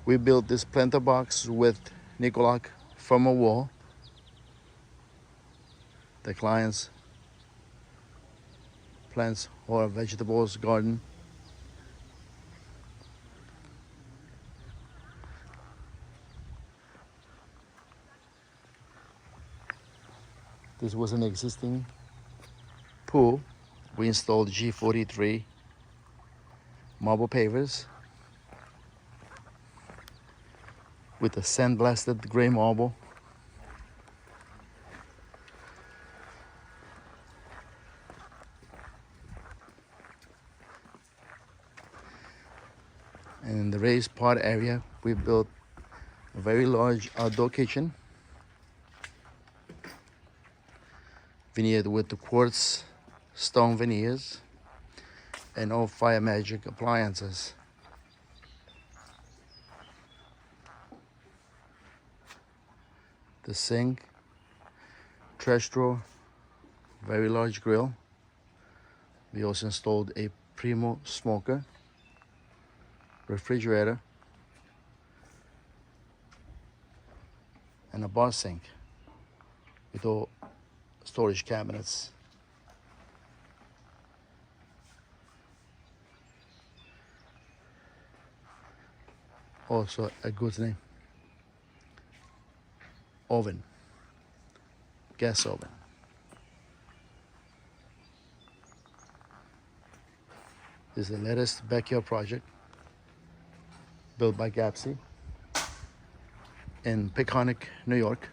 We built this planter box with Nicolac from a wall. The client's plants or vegetables garden. This was an existing pool. We installed G43 marble pavers with a sandblasted gray marble. And in the raised part area, we built a very large outdoor kitchen, veneered with the quartz stone veneers and all Fire Magic appliances. The sink, trash drawer, very large grill. We also installed a Primo smoker, refrigerator, and a bar sink with all storage cabinets. Also a good name, oven, gas oven. This is the latest backyard project built by Gappsi in Peconic, New York.